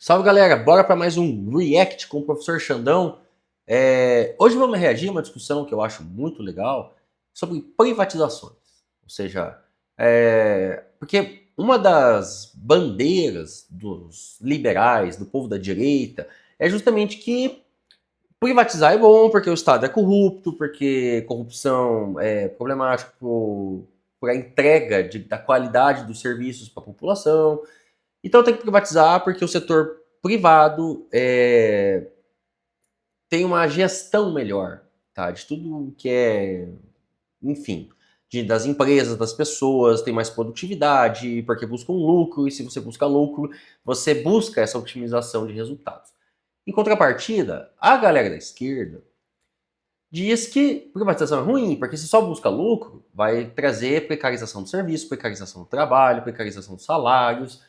Salve, galera! Bora para mais um React com o professor Xandão. Hoje vamos reagir a uma discussão que eu acho muito legal sobre privatizações. Ou seja, porque uma das bandeiras dos liberais, do povo da direita, é justamente que privatizar é bom porque o Estado é corrupto, porque corrupção é problemático por a entrega da qualidade dos serviços para a população. Então tem que privatizar porque o setor privado tem uma gestão melhor, tá? De tudo que é, enfim, das empresas, das pessoas, tem mais produtividade, porque buscam lucro, e se você busca lucro, você busca essa otimização de resultados. Em contrapartida, a galera da esquerda diz que privatização é ruim, porque se só busca lucro, vai trazer precarização do serviço, precarização do trabalho, precarização dos salários,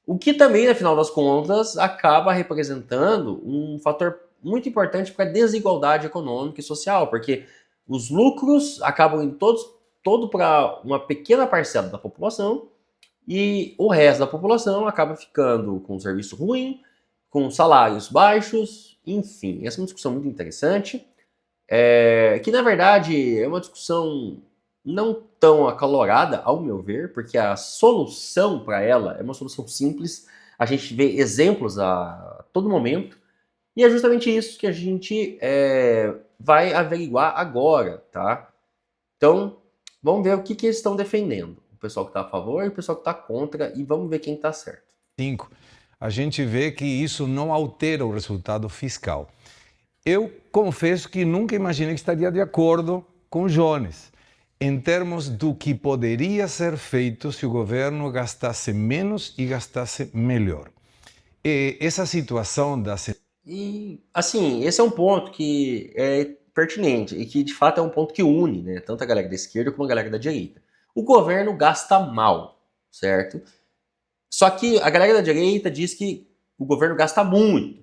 o que também, no final das contas, acaba representando um fator muito importante para a desigualdade econômica e social, porque os lucros acabam indo todo para uma pequena parcela da população e o resto da população acaba ficando com um serviço ruim, com salários baixos, enfim. Essa é uma discussão muito interessante, que na verdade é uma discussão não tão acalorada, ao meu ver, porque a solução para ela é uma solução simples. A gente vê exemplos a todo momento, e é justamente isso que a gente vai averiguar agora, tá? Então, vamos ver o que eles estão defendendo. O pessoal que está a favor e o pessoal que está contra, e vamos ver quem está certo. 5, a gente vê que isso não altera o resultado fiscal. Eu confesso que nunca imaginei que estaria de acordo com Jones, em termos do que poderia ser feito se o governo gastasse menos e gastasse melhor. Essa situação da... E, assim, esse é um ponto que é pertinente e que, de fato, é um ponto que une, né, tanto a galera da esquerda como a galera da direita. O governo gasta mal, certo? Só que a galera da direita diz que o governo gasta muito.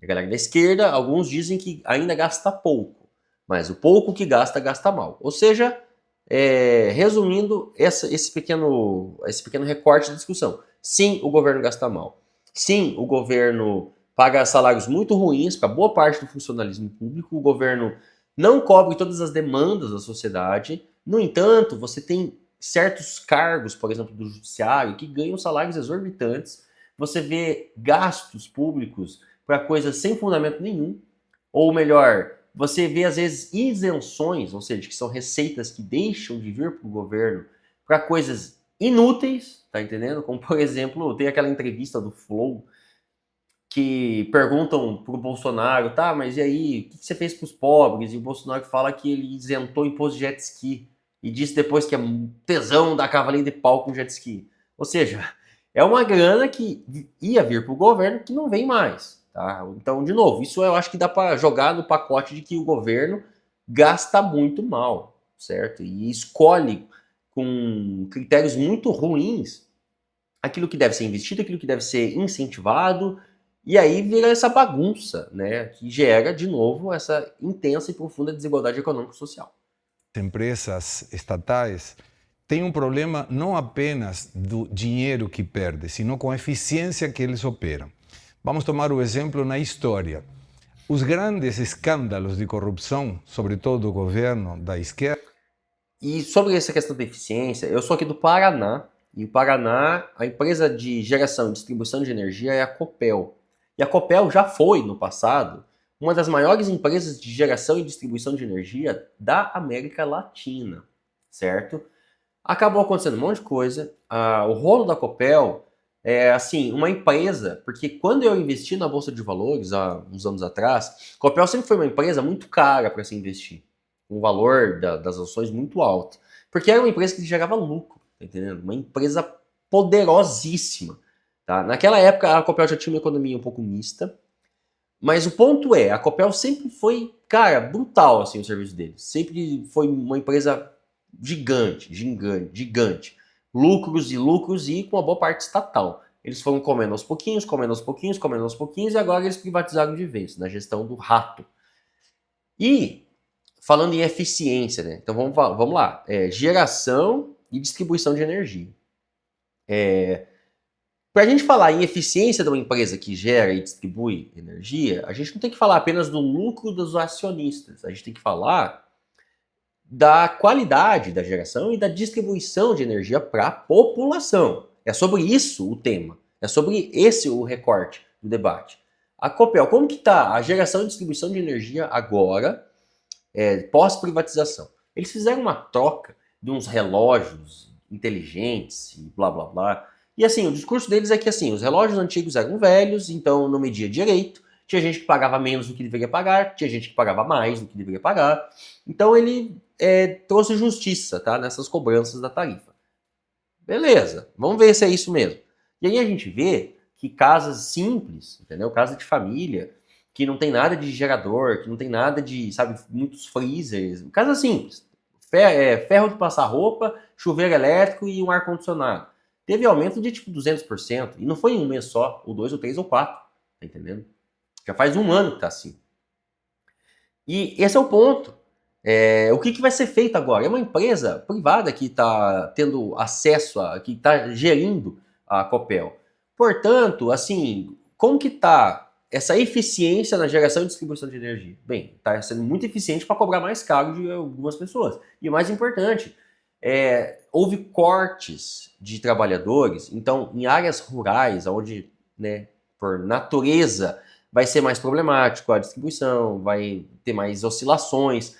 A galera da esquerda, alguns dizem que ainda gasta pouco. Mas o pouco que gasta, gasta mal. Ou seja, resumindo esse pequeno recorte de discussão. Sim, o governo gasta mal. Sim, o governo paga salários muito ruins para boa parte do funcionalismo público. O governo não cobre todas as demandas da sociedade. No entanto, você tem certos cargos, por exemplo, do judiciário, que ganham salários exorbitantes. Você vê gastos públicos para coisas sem fundamento nenhum. Ou melhor, você vê às vezes isenções, ou seja, que são receitas que deixam de vir para o governo para coisas inúteis, tá entendendo? Como, por exemplo, tem aquela entrevista do Flow que perguntam pro Bolsonaro, tá, mas e aí, o que você fez pros pobres? E o Bolsonaro fala que ele isentou o imposto de jet ski. E disse depois que é tesão dar cavalinho de pau com jet ski. Ou seja, é uma grana que ia vir pro governo que não vem mais, tá? Então, de novo, isso eu acho que dá para jogar no pacote de que o governo gasta muito mal, certo? E escolhe com critérios muito ruins aquilo que deve ser investido, aquilo que deve ser incentivado, e aí vira essa bagunça, né, que gera, de novo, essa intensa e profunda desigualdade econômico-social. Empresas estatais têm um problema não apenas do dinheiro que perde, sino com a eficiência que eles operam. Vamos tomar o exemplo na história. Os grandes escândalos de corrupção, sobretudo do governo da esquerda. E sobre essa questão da eficiência, eu sou aqui do Paraná, e o Paraná, a empresa de geração e distribuição de energia é a Copel. E a Copel já foi, no passado, uma das maiores empresas de geração e distribuição de energia da América Latina, certo? Acabou acontecendo um monte de coisa. O rolo da Copel é, assim, uma empresa, porque quando eu investi na Bolsa de Valores, há uns anos atrás, a Copel sempre foi uma empresa muito cara para se investir. Um valor das ações muito alto. Porque era uma empresa que gerava lucro, tá entendendo? Uma empresa poderosíssima. Tá? Naquela época, a Copel já tinha uma economia um pouco mista, mas o ponto é, a Copel sempre foi, cara, brutal assim, o serviço deles. Sempre foi uma empresa gigante, gigante, gigante. Lucros e lucros e com uma boa parte estatal. Eles foram comendo aos pouquinhos, comendo aos pouquinhos, comendo aos pouquinhos e agora eles privatizaram de vez, na gestão do rato. E, falando em eficiência, né? Então vamos lá. Geração e distribuição de energia. para a gente falar em eficiência de uma empresa que gera e distribui energia, a gente não tem que falar apenas do lucro dos acionistas, a gente tem que falar da qualidade da geração e da distribuição de energia para a população. É sobre isso o tema, é sobre esse o recorte do debate. A Copel, como que está a geração e distribuição de energia agora, pós-privatização? Eles fizeram uma troca de uns relógios inteligentes e blá blá blá. E assim, o discurso deles é que assim, os relógios antigos eram velhos, então não media direito, tinha gente que pagava menos do que deveria pagar, tinha gente que pagava mais do que deveria pagar. Então ele trouxe justiça, tá, nessas cobranças da tarifa. Beleza, vamos ver se é isso mesmo. E aí a gente vê que casas simples, entendeu? Casa de família, que não tem nada de gerador, que não tem nada de, sabe, muitos freezers, casa simples. Ferro de passar roupa, chuveiro elétrico e um ar-condicionado. Teve aumento de tipo 200%, e não foi em um mês só, ou 2, ou 3, ou 4, tá entendendo? Já faz um ano que tá assim. E esse é o ponto. O que vai ser feito agora? É uma empresa privada que está tendo acesso, que está gerindo a Copel. Portanto, assim, como que está essa eficiência na geração e distribuição de energia? Bem, está sendo muito eficiente para cobrar mais caro de algumas pessoas. E o mais importante, houve cortes de trabalhadores, então em áreas rurais, onde, né, por natureza, vai ser mais problemático a distribuição, vai ter mais oscilações.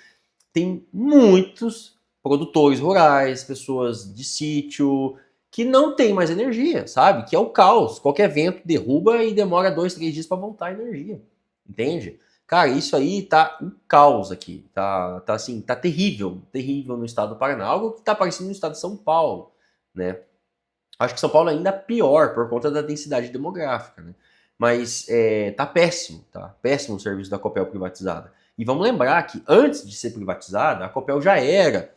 Tem muitos produtores rurais, pessoas de sítio, que não tem mais energia, sabe? Que é o caos. Qualquer vento derruba e demora 2, 3 dias para voltar a energia. Entende? Cara, isso aí tá um caos aqui. Tá assim, tá terrível. Terrível no estado do Paraná. Algo que tá aparecendo no estado de São Paulo, né? Acho que São Paulo é ainda pior por conta da densidade demográfica, né? Mas tá péssimo, tá? Péssimo o serviço da Copel privatizada. E vamos lembrar que antes de ser privatizada, a Copel já era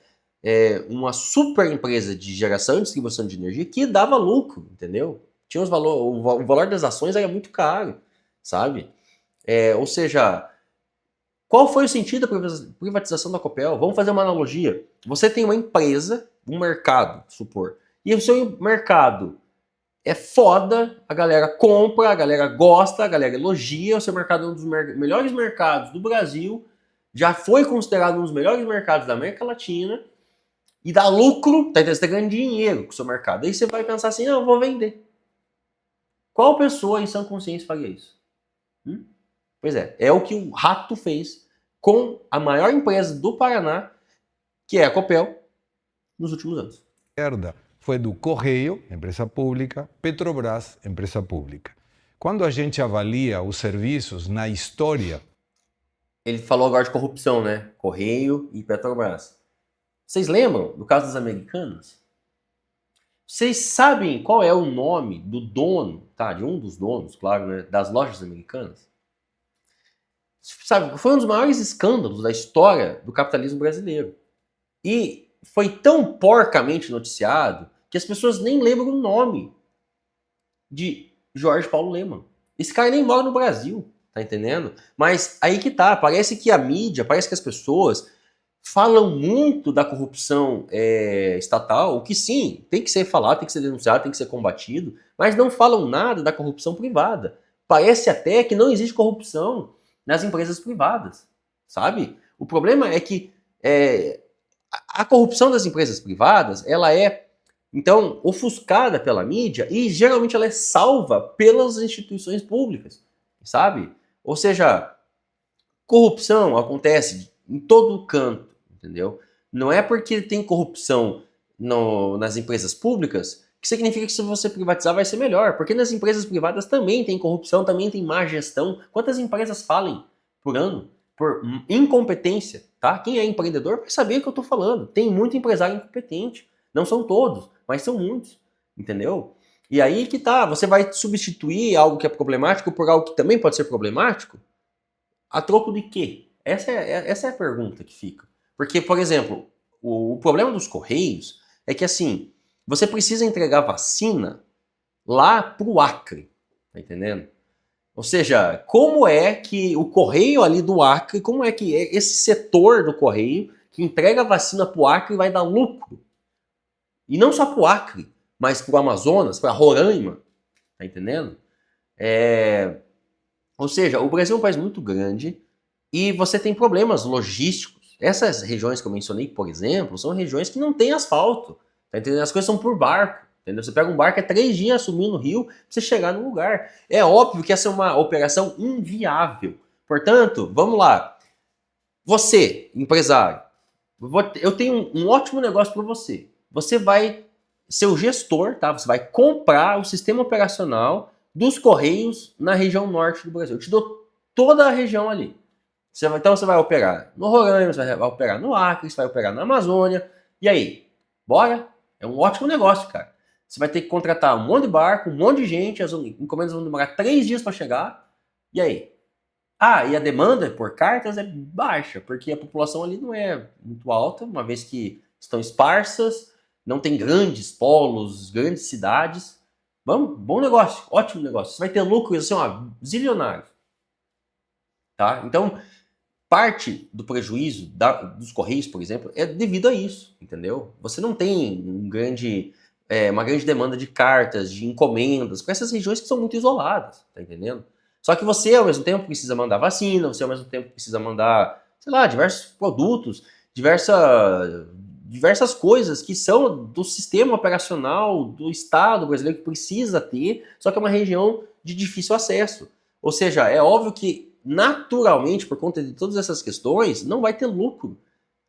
uma super empresa de geração e distribuição de energia que dava lucro, entendeu? Tinha o valor das ações era muito caro, sabe? Ou seja, qual foi o sentido da privatização da Copel? Vamos fazer uma analogia. Você tem uma empresa, um mercado, supor, e o seu mercado é foda, a galera compra, a galera gosta, a galera elogia, o seu mercado é um dos melhores mercados do Brasil, já foi considerado um dos melhores mercados da América Latina, e dá lucro, tá, você tá ganhando dinheiro com o seu mercado. Aí você vai pensar assim, eu vou vender. Qual pessoa em sã consciência faria isso? Pois é o que o Rato fez com a maior empresa do Paraná, que é a Copel, nos últimos anos. Foi do Correio, empresa pública, Petrobras, empresa pública. Quando a gente avalia os serviços na história... Ele falou agora de corrupção, né? Correio e Petrobras. Vocês lembram do caso das Americanas? Vocês sabem qual é o nome do dono, tá? De um dos donos, claro, né? Das lojas Americanas? Sabe, foi um dos maiores escândalos da história do capitalismo brasileiro. E foi tão porcamente noticiado que as pessoas nem lembram o nome de Jorge Paulo Lemann. Esse cara nem mora no Brasil, tá entendendo? Mas aí que tá, parece que a mídia, parece que as pessoas falam muito da corrupção estatal, o que sim, tem que ser falado, tem que ser denunciado, tem que ser combatido, mas não falam nada da corrupção privada. Parece até que não existe corrupção nas empresas privadas, sabe? O problema é que a corrupção das empresas privadas, ela é, então, ofuscada pela mídia e geralmente ela é salva pelas instituições públicas, sabe? Ou seja, corrupção acontece em todo canto, entendeu? Não é porque tem corrupção nas empresas públicas que significa que se você privatizar vai ser melhor, porque nas empresas privadas também tem corrupção, também tem má gestão. Quantas empresas falem por ano por incompetência, tá? Quem é empreendedor vai saber o que eu tô falando. Tem muito empresário incompetente. Não são todos, mas são muitos, entendeu? E aí que tá, você vai substituir algo que é problemático por algo que também pode ser problemático? A troco de quê? Essa é a pergunta que fica. Porque, por exemplo, o problema dos Correios é que, assim, você precisa entregar vacina lá pro Acre, tá entendendo? Ou seja, como é que o Correio ali do Acre, como é que esse setor do Correio que entrega vacina pro Acre vai dar lucro? E não só pro Acre, mas pro Amazonas, pra Roraima, tá entendendo? Ou seja, o Brasil é um país muito grande e você tem problemas logísticos. Essas regiões que eu mencionei, por exemplo, são regiões que não têm asfalto, tá entendendo? As coisas são por barco, entendeu? Você pega um barco, é 3 dias subindo no rio pra você chegar no lugar. É óbvio que essa é uma operação inviável. Portanto, vamos lá. Você, empresário, eu tenho um ótimo negócio para você. Você vai ser o gestor, tá? Você vai comprar o sistema operacional dos Correios na região norte do Brasil. Eu te dou toda a região ali. Então você vai operar no Roraima, você vai operar no Acre, você vai operar na Amazônia. E aí? Bora? É um ótimo negócio, cara. Você vai ter que contratar um monte de barco, um monte de gente, as encomendas vão demorar 3 dias para chegar. E aí? Ah, e a demanda por cartas é baixa, porque a população ali não é muito alta, uma vez que estão esparsas, não tem grandes polos, grandes cidades. Vamos, bom negócio, ótimo negócio. Você vai ter lucro assim, ó, zilionário. Tá? Então, parte do prejuízo dos Correios, por exemplo, é devido a isso, entendeu? Você não tem uma grande demanda de cartas, de encomendas, para essas regiões que são muito isoladas, tá entendendo? Só que você, ao mesmo tempo, precisa mandar vacina, você, ao mesmo tempo, precisa mandar, sei lá, diversos produtos, diversas coisas que são do sistema operacional do Estado brasileiro que precisa ter, só que é uma região de difícil acesso. Ou seja, é óbvio que, naturalmente, por conta de todas essas questões, não vai ter lucro.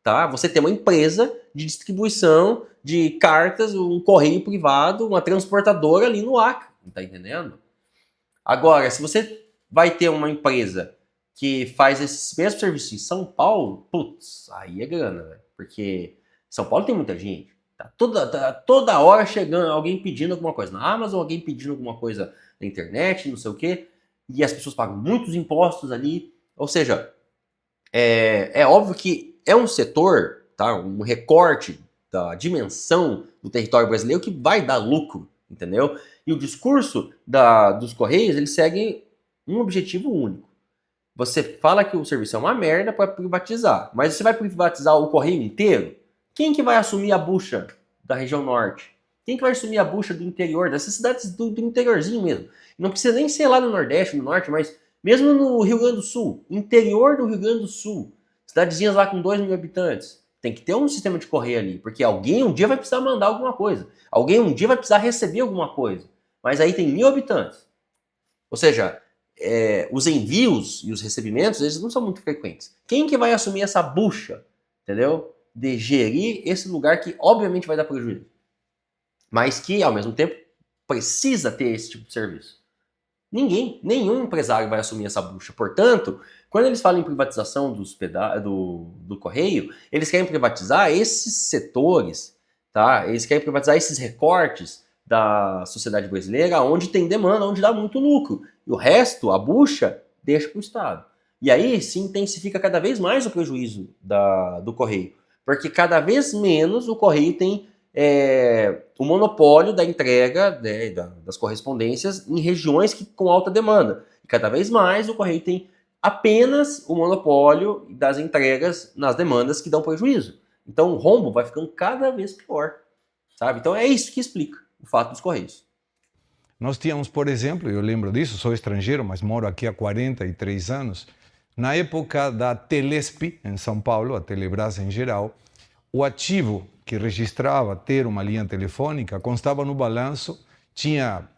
Tá? Você tem uma empresa de distribuição de cartas, um correio privado, uma transportadora ali no Acre, tá entendendo? Agora, se você vai ter uma empresa que faz esse mesmo serviço em São Paulo, putz, aí é grana, velho. Porque São Paulo tem muita gente. Tá toda hora chegando alguém pedindo alguma coisa na Amazon, alguém pedindo alguma coisa na internet, não sei o quê. E as pessoas pagam muitos impostos ali. Ou seja, é óbvio que é um setor, tá, um recorte da dimensão do território brasileiro que vai dar lucro, entendeu? E o discurso dos Correios, ele segue um objetivo único. Você fala que o serviço é uma merda para privatizar, mas você vai privatizar o Correio inteiro? Quem que vai assumir a bucha da região norte? Quem que vai assumir a bucha do interior, dessas cidades do interiorzinho mesmo? Não precisa nem ser lá no Nordeste, no Norte, mas mesmo no Rio Grande do Sul, interior do Rio Grande do Sul, cidadezinhas lá com 2 mil habitantes. Tem que ter um sistema de correio ali, porque alguém um dia vai precisar mandar alguma coisa. Alguém um dia vai precisar receber alguma coisa. Mas aí tem 1.000 habitantes. Ou seja, os envios e os recebimentos, eles não são muito frequentes. Quem que vai assumir essa bucha, entendeu? De gerir esse lugar que obviamente vai dar prejuízo. Mas que, ao mesmo tempo, precisa ter esse tipo de serviço. Nenhum empresário vai assumir essa bucha. Portanto, quando eles falam em privatização do correio, eles querem privatizar esses setores, tá? Eles querem privatizar esses recortes da sociedade brasileira onde tem demanda, onde dá muito lucro. E o resto, a bucha, deixa para o Estado. E aí se intensifica cada vez mais o prejuízo do correio. Porque cada vez menos o correio tem o monopólio da entrega, né, das correspondências em regiões com alta demanda. E cada vez mais o correio tem apenas o monopólio das entregas nas demandas que dão prejuízo. Então o rombo vai ficando cada vez pior, sabe? Então é isso que explica o fato dos Correios. Nós tínhamos, por exemplo, eu lembro disso, sou estrangeiro, mas moro aqui há 43 anos, na época da Telesp, em São Paulo, a Telebrás em geral, o ativo que registrava ter uma linha telefônica constava no balanço, tinha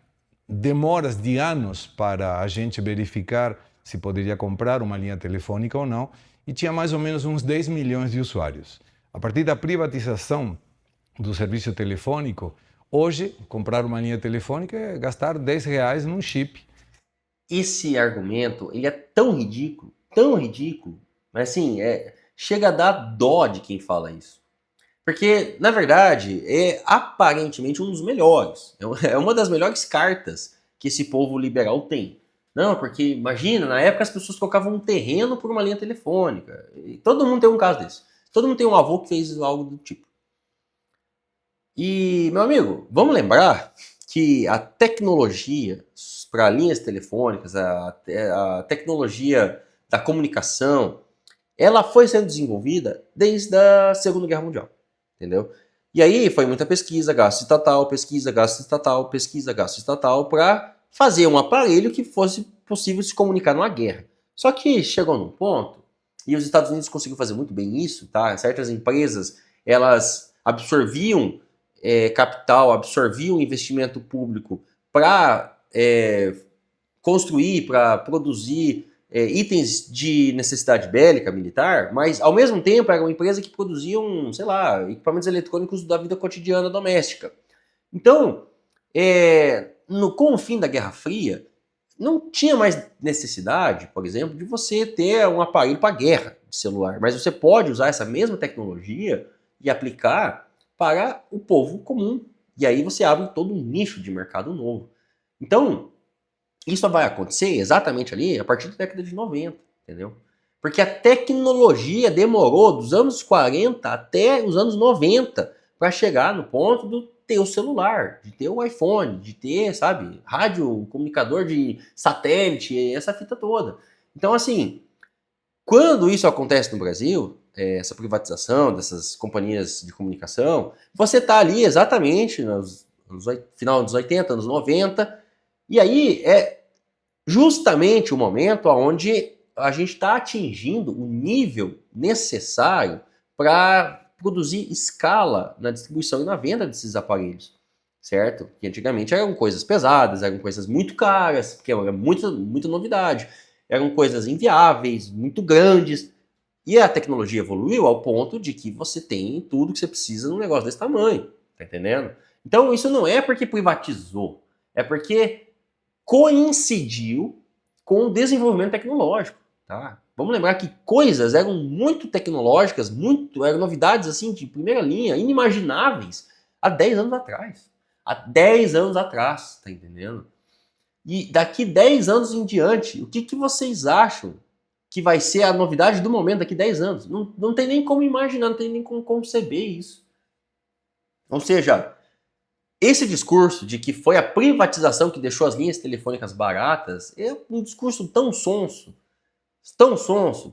demoras de anos para a gente verificar se poderia comprar uma linha telefônica ou não, e tinha mais ou menos uns 10 milhões de usuários. A partir da privatização do serviço telefônico, hoje, comprar uma linha telefônica é gastar R$10 num chip. Esse argumento, ele é tão ridículo, mas assim, chega a dar dó de quem fala isso. Porque, na verdade, é aparentemente um dos melhores. É uma das melhores cartas que esse povo liberal tem. Não, porque imagina, na época as pessoas trocavam um terreno por uma linha telefônica. E todo mundo tem um caso desse. Todo mundo tem um avô que fez algo do tipo. E, meu amigo, vamos lembrar que a tecnologia para linhas telefônicas, a tecnologia da comunicação, ela foi sendo desenvolvida desde a Segunda Guerra Mundial. Entendeu? E aí foi muita pesquisa, gasto estatal, pesquisa, gasto estatal, pesquisa, gasto estatal, para fazer um aparelho que fosse possível se comunicar numa guerra. Só que chegou num ponto, e os Estados Unidos conseguiu fazer muito bem isso, tá? Certas empresas, elas absorviam capital, absorviam investimento público para construir, para produzir itens de necessidade bélica, militar, mas ao mesmo tempo era uma empresa que produziam, sei lá, equipamentos eletrônicos da vida cotidiana doméstica. Então, com o fim da Guerra Fria, não tinha mais necessidade, por exemplo, de você ter um aparelho para guerra de celular, mas você pode usar essa mesma tecnologia e aplicar para o povo comum. E aí você abre todo um nicho de mercado novo. Então, isso vai acontecer exatamente ali a partir da década de 90, entendeu? Porque a tecnologia demorou dos anos 40 até os anos 90 para chegar no ponto do ter o celular, de ter o iPhone, de ter, sabe, rádio, comunicador de satélite, essa fita toda. Então, assim, quando isso acontece no Brasil, essa privatização dessas companhias de comunicação, você está ali exatamente final dos 80, anos 90, e aí é justamente o momento onde a gente está atingindo o nível necessário para produzir escala na distribuição e na venda desses aparelhos, certo? Que antigamente eram coisas pesadas, eram coisas muito caras, que era muita novidade, eram coisas inviáveis, muito grandes, e a tecnologia evoluiu ao ponto de que você tem tudo que você precisa num negócio desse tamanho, tá entendendo? Então isso não é porque privatizou, é porque coincidiu com o desenvolvimento tecnológico, tá? Vamos lembrar que coisas eram muito tecnológicas, eram novidades assim de primeira linha, inimagináveis há 10 anos atrás. Há 10 anos atrás, tá entendendo? E daqui 10 anos em diante, o que vocês acham que vai ser a novidade do momento daqui 10 anos? Não tem nem como imaginar, não tem nem como conceber isso. Ou seja, esse discurso de que foi a privatização que deixou as linhas telefônicas baratas é um discurso tão sonso,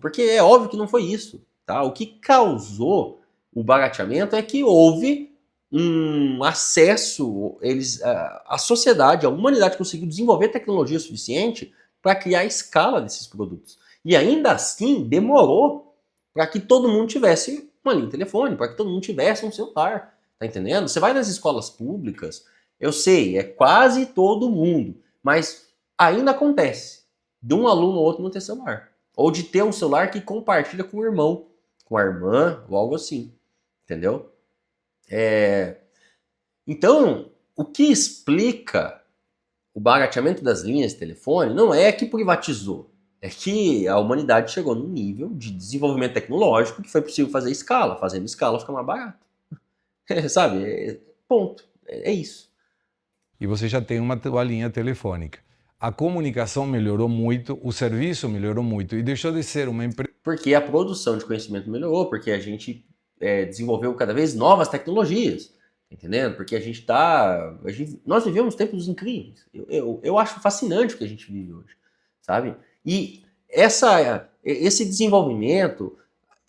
porque é óbvio que não foi isso, tá? O que causou o barateamento é que houve um acesso, a sociedade, a humanidade conseguiu desenvolver tecnologia suficiente para criar escala desses produtos. E ainda assim demorou para que todo mundo tivesse uma linha telefônica, para que todo mundo tivesse um celular. Tá entendendo? Você vai nas escolas públicas, eu sei, é quase todo mundo, mas ainda acontece de um aluno ou outro não ter celular. Ou de ter um celular que compartilha com o irmão, com a irmã, ou algo assim. Entendeu? Então, o que explica o barateamento das linhas de telefone não é que privatizou, é que a humanidade chegou num nível de desenvolvimento tecnológico que foi possível fazer escala. Fazendo escala fica mais barato. Sabe? Ponto. É isso. E você já tem uma linha telefônica. A comunicação melhorou muito, o serviço melhorou muito e deixou de ser uma empresa. Porque a produção de conhecimento melhorou, porque a gente desenvolveu cada vez novas tecnologias, entendendo? Porque nós vivemos tempos incríveis. Eu acho fascinante o que a gente vive hoje, sabe? E esse desenvolvimento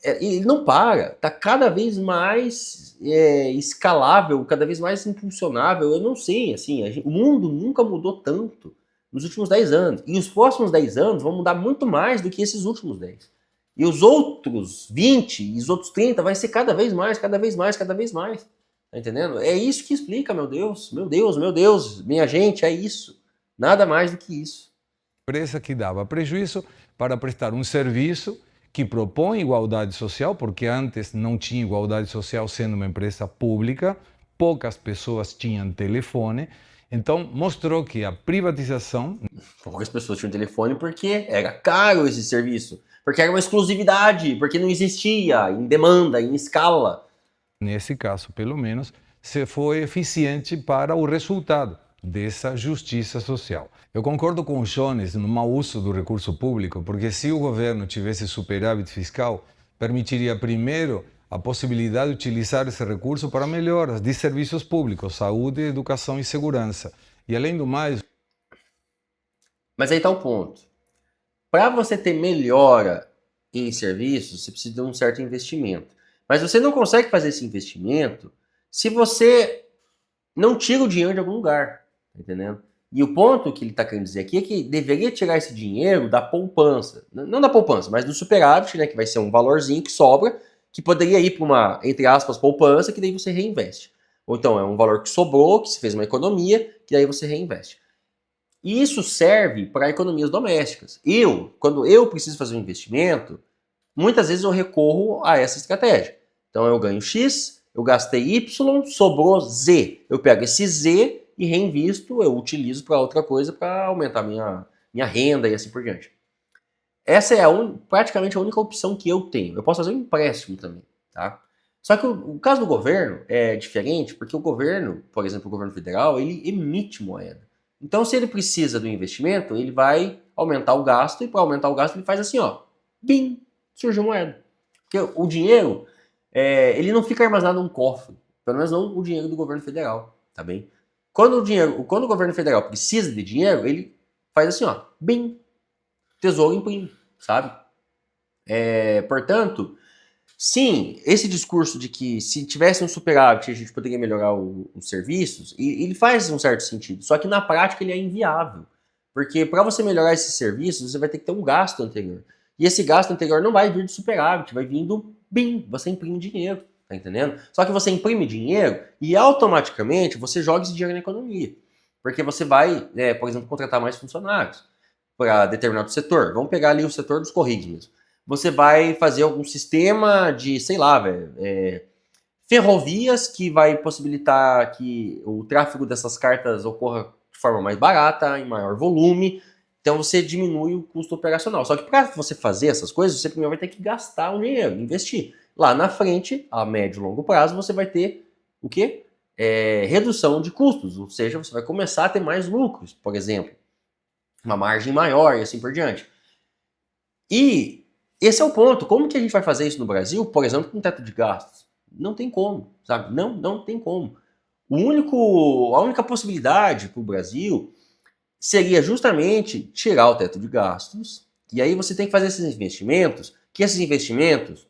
ele não para, está cada vez mais escalável, cada vez mais impulsionável. Eu não sei, assim, o mundo nunca mudou tanto nos últimos 10 anos. E os próximos 10 anos vão mudar muito mais do que esses últimos 10. E os outros 20 e os outros 30 vai ser cada vez mais, cada vez mais, cada vez mais. Tá entendendo? É isso que explica, meu Deus, meu Deus, meu Deus, minha gente, é isso. Nada mais do que isso. Empresa que dava prejuízo para prestar um serviço que propõe igualdade social, porque antes não tinha igualdade social sendo uma empresa pública, poucas pessoas tinham telefone, então mostrou que a privatização... Poucas pessoas tinham telefone porque era caro esse serviço, porque era uma exclusividade, porque não existia em demanda, em escala. Nesse caso, pelo menos, se foi eficiente para o resultado dessa justiça social. Eu concordo com o Jones no mau uso do recurso público, porque se o governo tivesse superávit fiscal, permitiria primeiro a possibilidade de utilizar esse recurso para melhoras de serviços públicos, saúde, educação e segurança. E além do mais... Mas aí está o ponto. Para você ter melhora em serviços, você precisa de um certo investimento. Mas você não consegue fazer esse investimento se você não tira o dinheiro de algum lugar, tá entendendo? E o ponto que ele está querendo dizer aqui é que deveria tirar esse dinheiro da poupança. Não da poupança, mas do superávit, né, que vai ser um valorzinho que sobra, que poderia ir para uma, entre aspas, poupança, que daí você reinveste. Ou então é um valor que sobrou, que se fez uma economia, que daí você reinveste. E isso serve para economias domésticas. Quando eu preciso fazer um investimento, muitas vezes eu recorro a essa estratégia. Então eu ganho X, eu gastei Y, sobrou Z. Eu pego esse Z e reinvisto, eu utilizo para outra coisa para aumentar minha renda e assim por diante. Essa é praticamente a única opção que eu tenho. Eu posso fazer um empréstimo também, tá? Só que o caso do governo é diferente, porque o governo, por exemplo, o governo federal, ele emite moeda. Então, se ele precisa do investimento, ele vai aumentar o gasto, e para aumentar o gasto ele faz assim, ó, bim, surgiu moeda. Porque o dinheiro, ele não fica armazenado num cofre, pelo menos não o dinheiro do governo federal, tá bem? Quando o governo federal precisa de dinheiro, ele faz assim, ó, bim, tesouro imprime, sabe? Portanto, sim, esse discurso de que se tivesse um superávit a gente poderia melhorar os serviços, ele faz um certo sentido, só que na prática ele é inviável. Porque para você melhorar esses serviços, você vai ter que ter um gasto anterior. E esse gasto anterior não vai vir do superávit, vai vir do BIM, você imprime dinheiro, tá entendendo? Só que você imprime dinheiro e automaticamente você joga esse dinheiro na economia. Porque você vai, por exemplo, contratar mais funcionários para determinado setor. Vamos pegar ali o setor dos Correios mesmo. Você vai fazer algum sistema de, sei lá, ferrovias que vai possibilitar que o tráfego dessas cartas ocorra de forma mais barata, em maior volume. Então você diminui o custo operacional. Só que para você fazer essas coisas, você primeiro vai ter que gastar um dinheiro, investir. Lá na frente, a médio e longo prazo, você vai ter o quê? Redução de custos, ou seja, você vai começar a ter mais lucros, por exemplo. Uma margem maior e assim por diante. E esse é o ponto. Como que a gente vai fazer isso no Brasil, por exemplo, com teto de gastos? Não tem como, sabe? Não tem como. A única possibilidade para o Brasil seria justamente tirar o teto de gastos. E aí você tem que fazer esses investimentos, que esses investimentos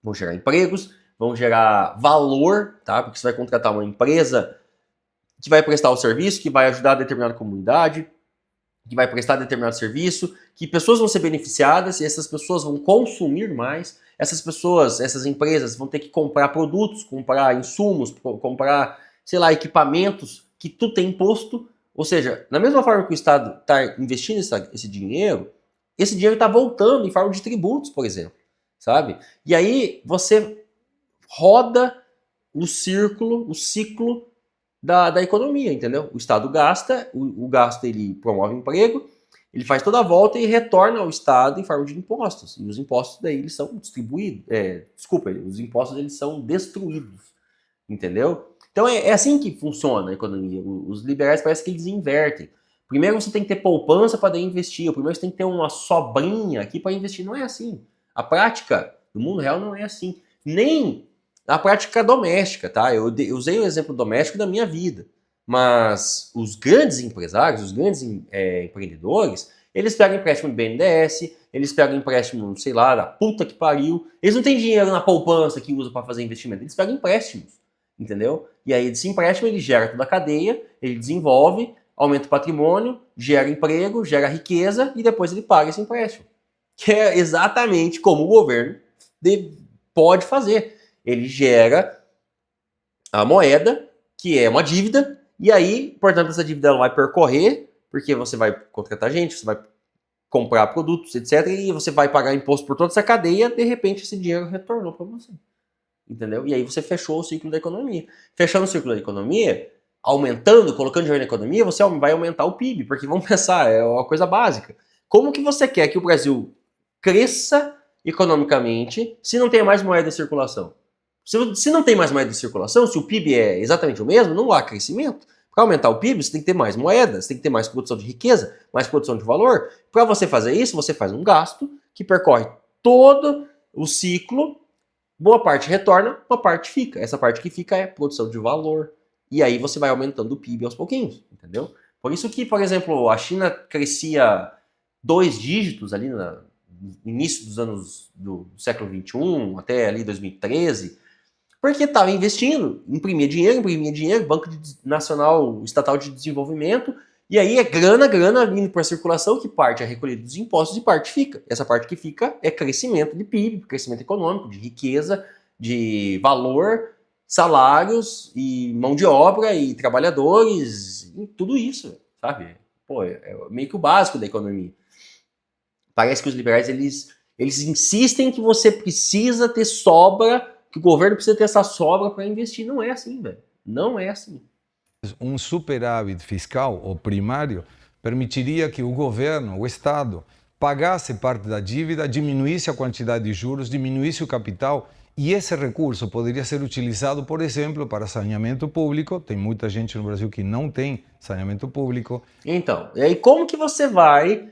vão gerar empregos, vão gerar valor, tá? Porque você vai contratar uma empresa que vai prestar o serviço, que vai ajudar a determinada comunidade, que vai prestar determinado serviço, que pessoas vão ser beneficiadas e essas pessoas vão consumir mais. Essas empresas vão ter que comprar produtos, comprar insumos, comprar, sei lá, equipamentos que tudo tem imposto. Ou seja, na mesma forma que o Estado está investindo esse dinheiro está voltando em forma de tributos, por exemplo, sabe? E aí você roda o ciclo da economia, entendeu? O Estado gasta, o gasto ele promove emprego, ele faz toda a volta e retorna ao Estado em forma de impostos. E os impostos daí eles são distribuídos, os impostos eles são destruídos, entendeu? Então é assim que funciona a economia. Os liberais parece que eles invertem. Primeiro você tem que ter poupança para daí investir. Primeiro você tem que ter uma sobrinha aqui para investir. Não é assim. A prática do mundo real não é assim. Nem na prática doméstica, tá? Eu usei o exemplo doméstico da minha vida. Mas os grandes empresários, os grandes empreendedores, eles pegam empréstimo do BNDES, eles pegam empréstimo, sei lá, da puta que pariu. Eles não têm dinheiro na poupança que usa para fazer investimento. Eles pegam empréstimos, entendeu? E aí esse empréstimo ele gera toda a cadeia, ele desenvolve, aumenta o patrimônio, gera emprego, gera riqueza e depois ele paga esse empréstimo. Que é exatamente como o governo pode fazer. Ele gera a moeda, que é uma dívida, e aí, portanto, essa dívida ela vai percorrer, porque você vai contratar gente, você vai comprar produtos, etc., e você vai pagar imposto por toda essa cadeia, de repente esse dinheiro retornou para você. Entendeu? E aí você fechou o ciclo da economia. Fechando o ciclo da economia, aumentando, colocando dinheiro na economia, você vai aumentar o PIB, porque vamos pensar, é uma coisa básica. Como que você quer que o Brasil cresça economicamente se não tem mais moeda em circulação? Se não tem mais moeda em circulação, se o PIB é exatamente o mesmo, não há crescimento. Para aumentar o PIB, você tem que ter mais moedas, você tem que ter mais produção de riqueza, mais produção de valor. Para você fazer isso, você faz um gasto que percorre todo o ciclo, boa parte retorna, uma parte fica. Essa parte que fica é produção de valor. E aí você vai aumentando o PIB aos pouquinhos, entendeu? Por isso que, por exemplo, a China crescia 2 dígitos ali no início dos anos do século XXI, até ali 2013, porque estava investindo, imprimia dinheiro, Banco Nacional Estatal de Desenvolvimento, E aí é grana vindo para a circulação, que parte é recolhida dos impostos e parte fica. Essa parte que fica é crescimento de PIB, crescimento econômico, de riqueza, de valor, salários e mão de obra e trabalhadores, e tudo isso, sabe? Pô, é meio que o básico da economia. Parece que os liberais, eles insistem que você precisa ter sobra, que o governo precisa ter essa sobra para investir. Não é assim, velho. Não é assim. Um superávit fiscal ou primário permitiria que o governo, o Estado, pagasse parte da dívida, diminuísse a quantidade de juros, diminuísse o capital e esse recurso poderia ser utilizado, por exemplo, para saneamento público. Tem muita gente no Brasil que não tem saneamento público. Então, e aí como que você vai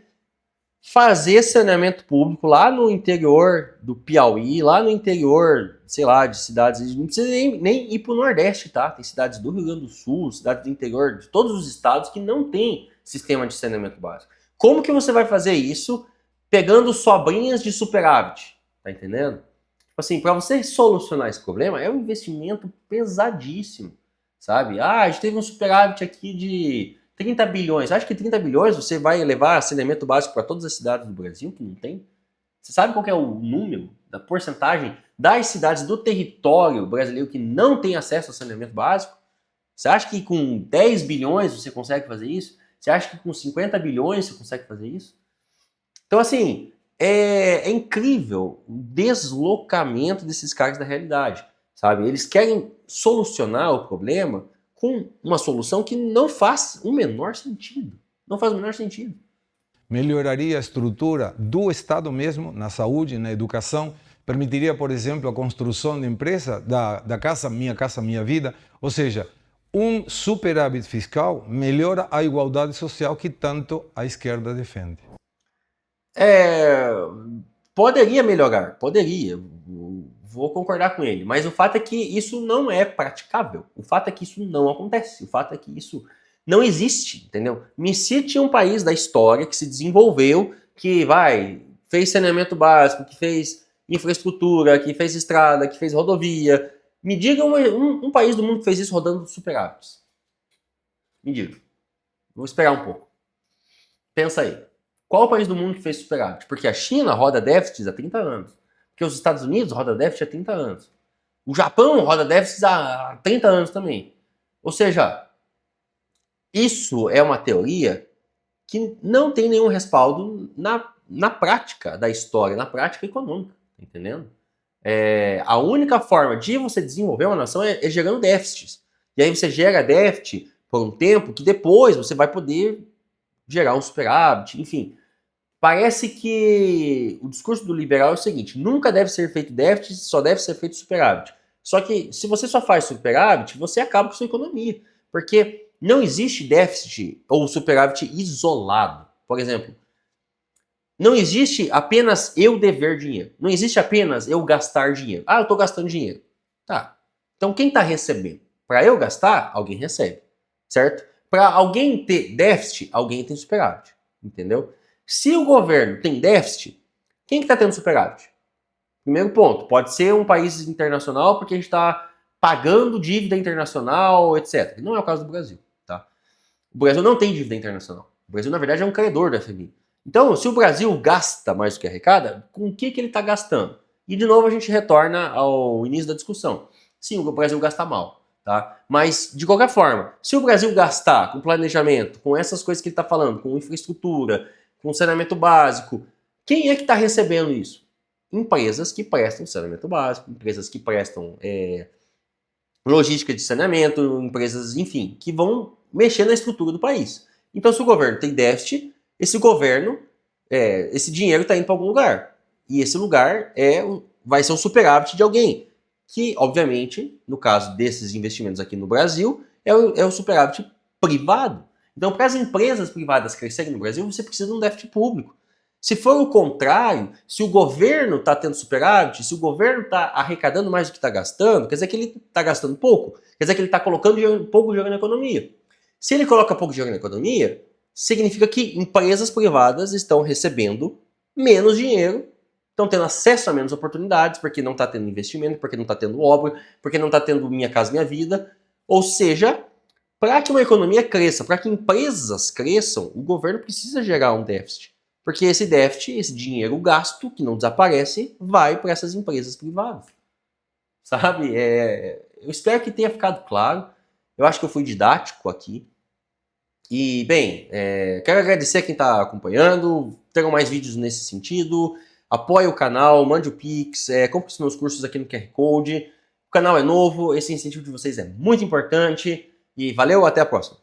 fazer saneamento público lá no interior do Piauí, lá no interior, sei lá, de cidades, não precisa nem ir para o Nordeste, tá? Tem cidades do Rio Grande do Sul, cidades do interior de todos os estados que não tem sistema de saneamento básico. Como que você vai fazer isso pegando sobrinhas de superávit? Tá entendendo? Tipo assim, para você solucionar esse problema, é um investimento pesadíssimo, sabe? Ah, a gente teve um superávit aqui de 30 bilhões. Acho que 30 bilhões você vai levar saneamento básico para todas as cidades do Brasil que não tem? Você sabe qual que é o número da porcentagem das cidades do território brasileiro que não tem acesso ao saneamento básico? Você acha que com 10 bilhões você consegue fazer isso? Você acha que com 50 bilhões você consegue fazer isso? Então, assim, é incrível o deslocamento desses caras da realidade, sabe? Eles querem solucionar o problema com uma solução que não faz o menor sentido. Não faz o menor sentido. Melhoraria a estrutura do Estado mesmo, na saúde, na educação, permitiria, por exemplo, a construção de empresa da Casa Minha Vida, ou seja, um superávit fiscal melhora a igualdade social que tanto a esquerda defende. Poderia melhorar, poderia, vou concordar com ele, mas o fato é que isso não é praticável, o fato é que isso não acontece, o fato é que isso não existe, entendeu? Me cite um país da história que se desenvolveu, que fez saneamento básico, que fez infraestrutura, que fez estrada, que fez rodovia. Me diga um país do mundo que fez isso rodando superávites. Me diga. Vou esperar um pouco. Pensa aí. Qual o país do mundo que fez superávit? Porque a China roda déficits há 30 anos. Porque os Estados Unidos roda déficit há 30 anos. O Japão roda déficits há 30 anos também. Ou seja, isso é uma teoria que não tem nenhum respaldo na prática da história, na prática econômica, tá entendendo? A única forma de você desenvolver uma nação é gerando déficits. E aí você gera déficit por um tempo que depois você vai poder gerar um superávit, enfim. Parece que o discurso do liberal é o seguinte: nunca deve ser feito déficit, só deve ser feito superávit. Só que se você só faz superávit, você acaba com a sua economia. Porque não existe déficit ou superávit isolado. Por exemplo, não existe apenas eu dever dinheiro. Não existe apenas eu gastar dinheiro. Ah, eu estou gastando dinheiro. Tá. Então quem está recebendo? Para eu gastar, alguém recebe. Certo? Para alguém ter déficit, alguém tem superávit. Entendeu? Se o governo tem déficit, quem que está tendo superávit? Primeiro ponto, pode ser um país internacional porque a gente está pagando dívida internacional, etc. Não é o caso do Brasil. Tá? O Brasil não tem dívida internacional. O Brasil, na verdade, é um credor da FMI. Então, se o Brasil gasta mais do que arrecada, com o que ele está gastando? E, de novo, a gente retorna ao início da discussão. Sim, o Brasil gasta mal. Tá? Mas, de qualquer forma, se o Brasil gastar com planejamento, com essas coisas que ele está falando, com infraestrutura, com saneamento básico, quem é que está recebendo isso? Empresas que prestam saneamento básico, empresas que prestam logística de saneamento, empresas, enfim, que vão mexer na estrutura do país. Então, se o governo tem déficit, esse dinheiro está indo para algum lugar. E esse lugar vai ser um superávit de alguém. Que, obviamente, no caso desses investimentos aqui no Brasil, é o superávit privado. Então, para as empresas privadas crescerem no Brasil, você precisa de um déficit público. Se for o contrário, se o governo está tendo superávit, se o governo está arrecadando mais do que está gastando, quer dizer que ele está gastando pouco, quer dizer que ele está colocando pouco dinheiro na economia. Se ele coloca pouco dinheiro na economia, significa que empresas privadas estão recebendo menos dinheiro, estão tendo acesso a menos oportunidades, porque não está tendo investimento, porque não está tendo obra, porque não está tendo Minha Casa Minha Vida. Ou seja, para que uma economia cresça, para que empresas cresçam, o governo precisa gerar um déficit. Porque esse déficit, esse dinheiro gasto, que não desaparece, vai para essas empresas privadas. Sabe? Eu espero que tenha ficado claro. Eu acho que eu fui didático aqui. E, bem, quero agradecer a quem está acompanhando. Terão mais vídeos nesse sentido. Apoie o canal, mande o Pix, compre os meus cursos aqui no QR Code. O canal é novo, esse incentivo de vocês é muito importante. E valeu, até a próxima.